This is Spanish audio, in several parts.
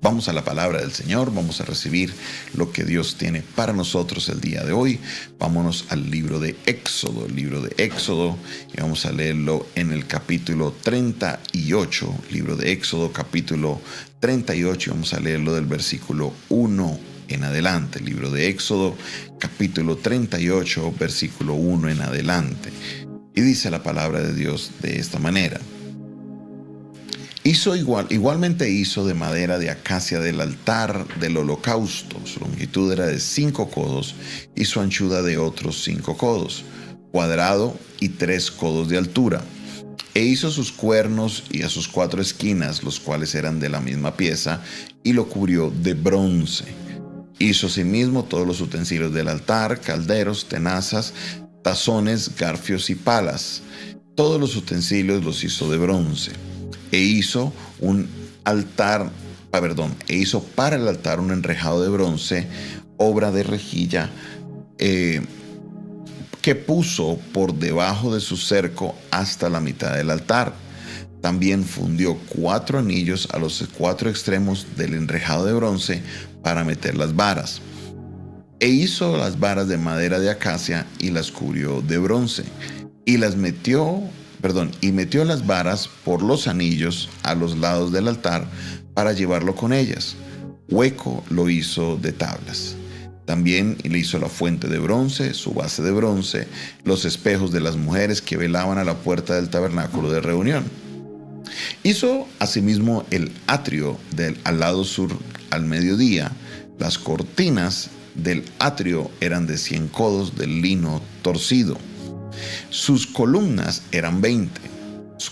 Vamos a la palabra del Señor, vamos a recibir lo que Dios tiene para nosotros el día de hoy. Vámonos al libro de Éxodo, y vamos a leerlo en el capítulo 38, libro de Éxodo, capítulo 38, y vamos a leerlo del versículo 1 en adelante. Libro de Éxodo, capítulo 38, versículo 1 en adelante. Y dice la palabra de Dios de esta manera. Igualmente hizo de madera de acacia del altar del holocausto. Su longitud era de 5 codos y su anchura de otros 5 codos, cuadrado y 3 codos de altura. E hizo sus cuernos y a sus 4 esquinas, los cuales eran de la misma pieza, y lo cubrió de bronce. Hizo asimismo todos los utensilios del altar, calderos, tenazas, tazones, garfios y palas. Todos los utensilios los hizo de bronce. E hizo para el altar un enrejado de bronce, obra de rejilla, que puso por debajo de su cerco hasta la mitad del altar. También fundió 4 anillos a los 4 extremos del enrejado de bronce para meter las varas. E hizo las varas de madera de acacia y las cubrió de bronce, y metió las varas por los anillos a los lados del altar para llevarlo con ellas. Hueco lo hizo de tablas. También le hizo la fuente de bronce, su base de bronce, los espejos de las mujeres que velaban a la puerta del tabernáculo de reunión. Hizo asimismo el atrio al lado sur al mediodía. Las cortinas del atrio eran de 100 codos de lino torcido. Sus columnas eran 20,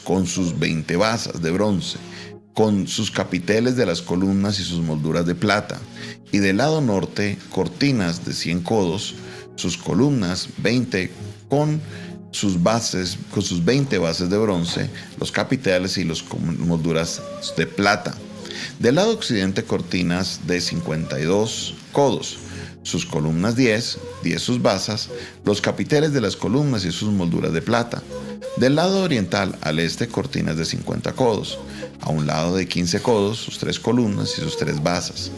con sus 20 basas de bronce, con sus capiteles de las columnas y sus molduras de plata. Y del lado norte, cortinas de 100 codos, sus columnas 20 con sus 20 bases de bronce, los capiteles y las molduras de plata. Del lado occidente, cortinas de 52 codos. Sus columnas 10 sus basas, los capiteles de las columnas y sus molduras de plata. Del lado oriental al este, cortinas de 50 codos. A un lado de 15 codos, sus 3 columnas y sus 3 basas.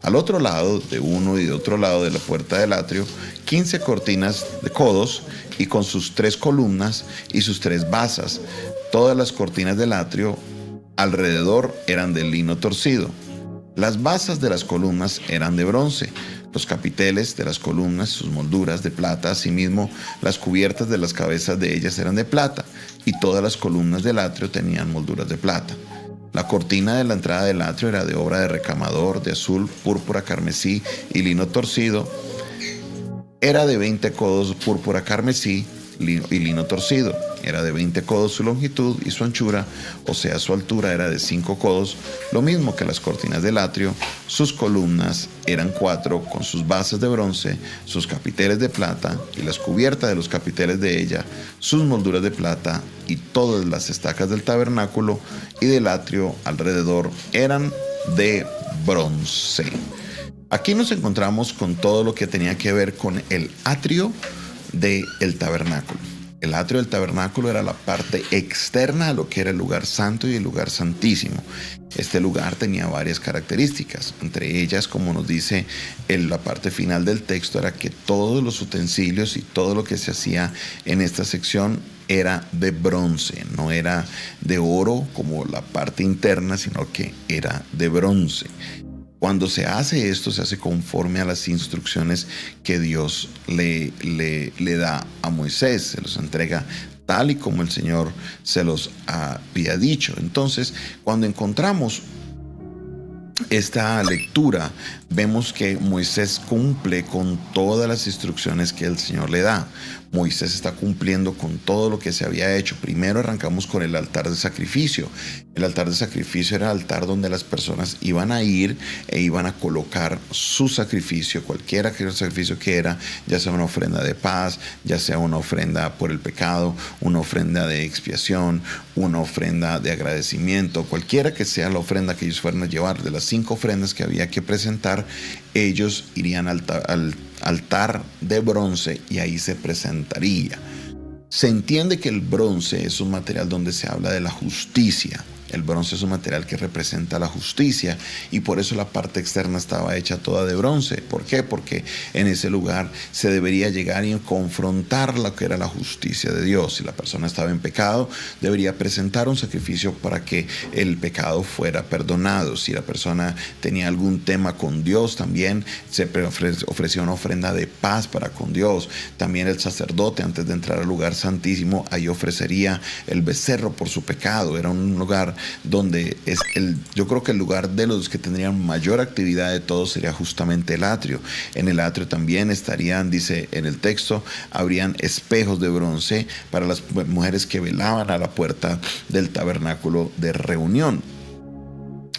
Al otro lado, de uno y de otro lado de la puerta del atrio, 15 cortinas de codos y con sus 3 columnas y sus 3 basas. Todas las cortinas del atrio alrededor eran de lino torcido. Las basas de las columnas eran de bronce. Los capiteles de las columnas, sus molduras de plata, asimismo las cubiertas de las cabezas de ellas eran de plata, y todas las columnas del atrio tenían molduras de plata. La cortina de la entrada del atrio era de obra de recamador, de azul, púrpura, carmesí y lino torcido. Era de 20 codos púrpura, carmesí y lino torcido. Era de 20 codos su longitud, y su anchura, o sea su altura, era de 5 codos, lo mismo que las cortinas del atrio. Sus columnas eran 4 con sus bases de bronce, sus capiteles de plata y las cubiertas de los capiteles de ella, sus molduras de plata, y todas las estacas del tabernáculo y del atrio alrededor eran de bronce. Aquí nos encontramos con todo lo que tenía que ver con el atrio del tabernáculo. El atrio del tabernáculo era la parte externa a lo que era el lugar santo y el lugar santísimo. Este lugar tenía varias características. Entre ellas, como nos dice en la parte final del texto, era que todos los utensilios y todo lo que se hacía en esta sección era de bronce. No era de oro como la parte interna, sino que era de bronce. Cuando se hace esto, se hace conforme a las instrucciones que Dios le da a Moisés. Se los entrega tal y como el Señor se los había dicho. Entonces, cuando encontramos esta lectura, vemos que Moisés cumple con todas las instrucciones que el Señor le da. Moisés está cumpliendo con todo lo que se había hecho. Primero arrancamos con el altar de sacrificio. El altar de sacrificio era el altar donde las personas iban a ir e iban a colocar su sacrificio, cualquiera que el sacrificio que era, ya sea una ofrenda de paz, ya sea una ofrenda por el pecado, una ofrenda de expiación, una ofrenda de agradecimiento, cualquiera que sea la ofrenda que ellos fueran a llevar. De las 5 ofrendas que había que presentar, ellos irían al altar de bronce y ahí se presentaría. Se entiende que el bronce es un material donde se habla de la justicia. El bronce es un material que representa la justicia y por eso la parte externa estaba hecha toda de bronce. ¿Por qué? Porque en ese lugar se debería llegar y confrontar lo que era la justicia de Dios. Si la persona estaba en pecado, debería presentar un sacrificio para que el pecado fuera perdonado. Si la persona tenía algún tema con Dios, también se ofrecía una ofrenda de paz para con Dios. También el sacerdote, antes de entrar al lugar santísimo, ahí ofrecería el becerro por su pecado. Era un lugar donde yo creo que el lugar de los que tendrían mayor actividad de todos sería justamente el atrio. En el atrio también estarían, dice en el texto, habrían espejos de bronce para las mujeres que velaban a la puerta del tabernáculo de reunión.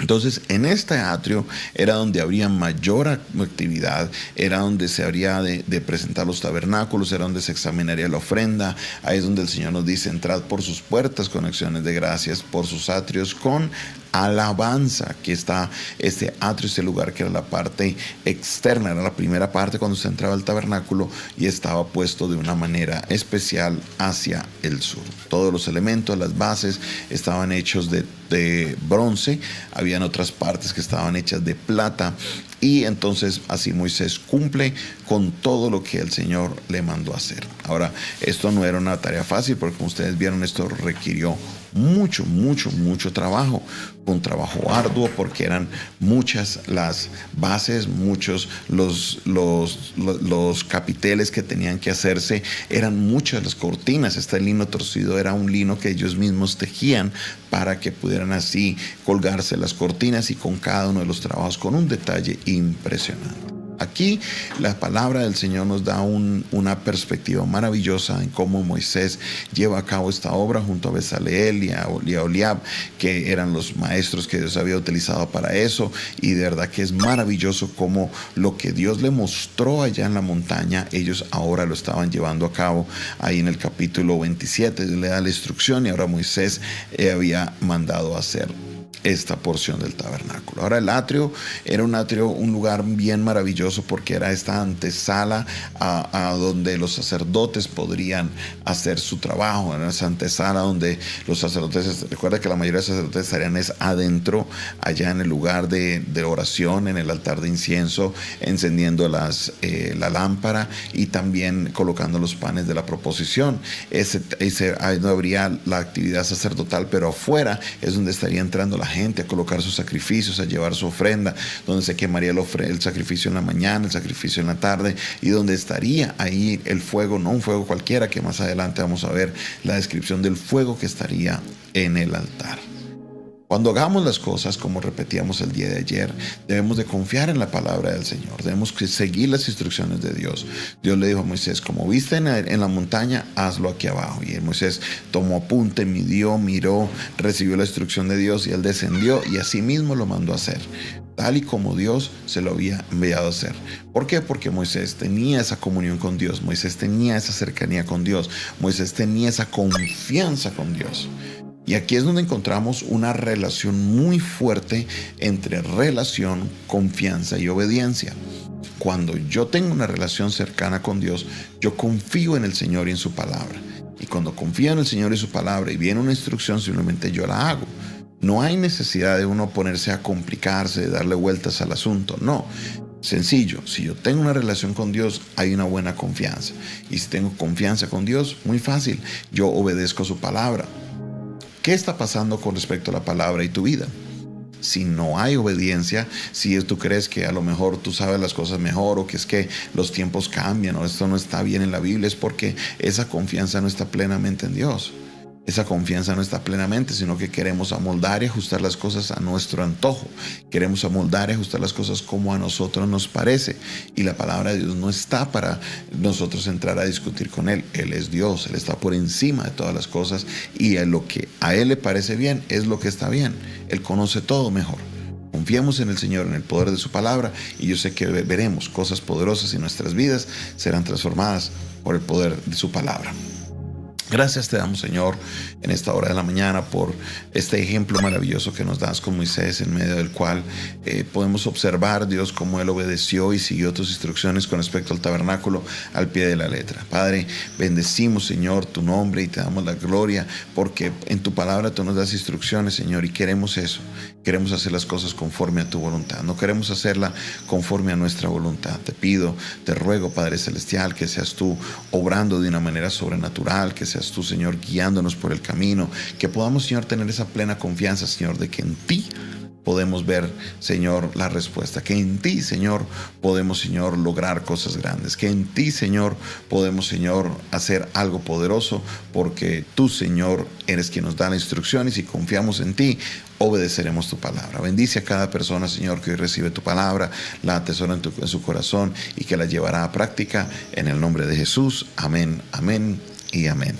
Entonces, en este atrio era donde habría mayor actividad, era donde se habría de presentar los tabernáculos, era donde se examinaría la ofrenda. Ahí es donde el Señor nos dice: entrad por sus puertas con acciones de gracias, por sus atrios con alabanza. Aquí está este atrio, este lugar que era la parte externa, era la primera parte cuando se entraba al tabernáculo y estaba puesto de una manera especial hacia el sur. Todos los elementos, las bases estaban hechos de bronce, habían otras partes que estaban hechas de plata. Y entonces así Moisés cumple con todo lo que el Señor le mandó hacer. Ahora, esto no era una tarea fácil porque, como ustedes vieron, esto requirió mucho trabajo. Un trabajo arduo porque eran muchas las bases, muchos los capiteles que tenían que hacerse, eran muchas las cortinas. Este lino torcido era un lino que ellos mismos tejían para que pudieran así colgarse las cortinas, y con cada uno de los trabajos con un detalle impresionante. Aquí la palabra del Señor nos da una perspectiva maravillosa en cómo Moisés lleva a cabo esta obra junto a Bezaleel y a Oholiab, que eran los maestros que Dios había utilizado para eso. Y de verdad que es maravilloso cómo lo que Dios le mostró allá en la montaña, ellos ahora lo estaban llevando a cabo. Ahí en el capítulo 27 le da la instrucción, y ahora Moisés había mandado hacer esta porción del tabernáculo. Ahora, el atrio era un lugar bien maravilloso porque era esta antesala a donde los sacerdotes podrían hacer su trabajo. Era esa antesala donde los sacerdotes, recuerda que la mayoría de sacerdotes estarían adentro, allá en el lugar de oración, en el altar de incienso, encendiendo la lámpara y también colocando los panes de la proposición. Ahí no habría la actividad sacerdotal, pero afuera es donde estaría entrando la gente a colocar sus sacrificios, a llevar su ofrenda, donde se quemaría el sacrificio en la mañana, el sacrificio en la tarde, y donde estaría ahí el fuego, no un fuego cualquiera, que más adelante vamos a ver la descripción del fuego que estaría en el altar. Cuando hagamos las cosas, como repetíamos el día de ayer, debemos de confiar en la palabra del Señor. Debemos seguir las instrucciones de Dios. Dios le dijo a Moisés: como viste en la montaña, hazlo aquí abajo. Y Moisés tomó apunte, midió, miró, recibió la instrucción de Dios, y él descendió y así mismo lo mandó a hacer, tal y como Dios se lo había enviado a hacer. ¿Por qué? Porque Moisés tenía esa comunión con Dios. Moisés tenía esa cercanía con Dios. Moisés tenía esa confianza con Dios. Y aquí es donde encontramos una relación muy fuerte entre relación, confianza y obediencia. Cuando yo tengo una relación cercana con Dios, yo confío en el Señor y en su palabra. Y cuando confío en el Señor y su palabra y viene una instrucción, simplemente yo la hago. No hay necesidad de uno ponerse a complicarse, de darle vueltas al asunto. No. Sencillo, si yo tengo una relación con Dios, hay una buena confianza. Y si tengo confianza con Dios, muy fácil, yo obedezco su palabra. ¿Qué está pasando con respecto a la palabra y tu vida? Si no hay obediencia, si tú crees que a lo mejor tú sabes las cosas mejor, o que es que los tiempos cambian, o esto no está bien en la Biblia, es porque esa confianza no está plenamente en Dios. Esa confianza no está plenamente, sino que queremos amoldar y ajustar las cosas a nuestro antojo. Queremos amoldar y ajustar las cosas como a nosotros nos parece. Y la palabra de Dios no está para nosotros entrar a discutir con Él. Él es Dios, Él está por encima de todas las cosas, y lo que a Él le parece bien es lo que está bien. Él conoce todo mejor. Confiemos en el Señor, en el poder de su palabra, y yo sé que veremos cosas poderosas, y nuestras vidas serán transformadas por el poder de su palabra. Gracias te damos, Señor, en esta hora de la mañana por este ejemplo maravilloso que nos das con Moisés, en medio del cual podemos observar, Dios, cómo él obedeció y siguió tus instrucciones con respecto al tabernáculo al pie de la letra. Padre, bendecimos, Señor, tu nombre y te damos la gloria porque en tu palabra tú nos das instrucciones, Señor, y queremos eso. Queremos hacer las cosas conforme a tu voluntad. No queremos hacerla conforme a nuestra voluntad. Te pido, te ruego, Padre Celestial, que seas tú obrando de una manera sobrenatural, que seas tú, Señor, guiándonos por el camino, que podamos, Señor, tener esa plena confianza, Señor, de que en ti podemos ver, Señor, la respuesta, que en ti, Señor, podemos, Señor, lograr cosas grandes, que en ti, Señor, podemos, Señor, hacer algo poderoso, porque tú, Señor, eres quien nos da la instrucción y si confiamos en ti, obedeceremos tu palabra. Bendice a cada persona, Señor, que hoy recibe tu palabra, la atesora en su corazón y que la llevará a práctica en el nombre de Jesús. Amén, amén y amén.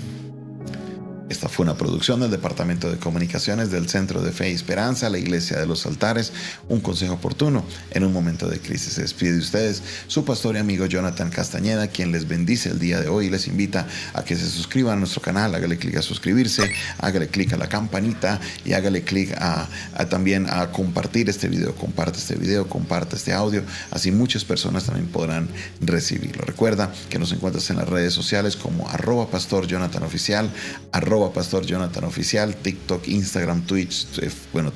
Esta fue una producción del Departamento de Comunicaciones del Centro de Fe y Esperanza, la Iglesia de los Altares, un consejo oportuno en un momento de crisis. Se despide de ustedes su pastor y amigo Jonathan Castañeda, quien les bendice el día de hoy y les invita a que se suscriban a nuestro canal, hágale clic a suscribirse, hágale clic a la campanita y hágale clic también a compartir este video. Comparte este video, comparte este audio, así muchas personas también podrán recibirlo. Recuerda que nos encuentras en las redes sociales como @PastorJonathanOficial, @Pastor Jonathan Oficial, TikTok, Instagram, Twitch,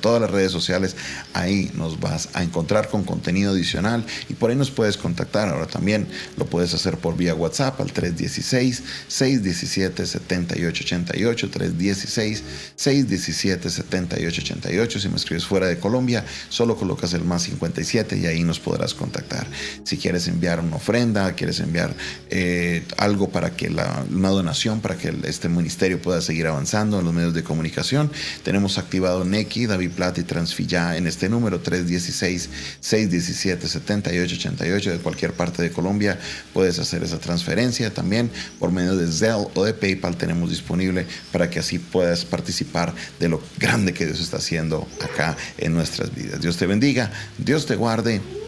todas las redes sociales. Ahí nos vas a encontrar con contenido adicional y por ahí nos puedes contactar. Ahora también lo puedes hacer por vía WhatsApp al 316-617-7888, 316-617-7888. Si me escribes fuera de Colombia, solo colocas el +57 y ahí nos podrás contactar. Si quieres enviar una ofrenda, quieres enviar algo para que una donación para que este ministerio pueda seguir avanzando en los medios de comunicación, tenemos activado Nequi, DaviPlata y Transfilla en este número 316-617-7888. De cualquier parte de Colombia puedes hacer esa transferencia. También por medio de Zelle o de PayPal tenemos disponible para que así puedas participar de lo grande que Dios está haciendo acá en nuestras vidas. Dios te bendiga, Dios te guarde.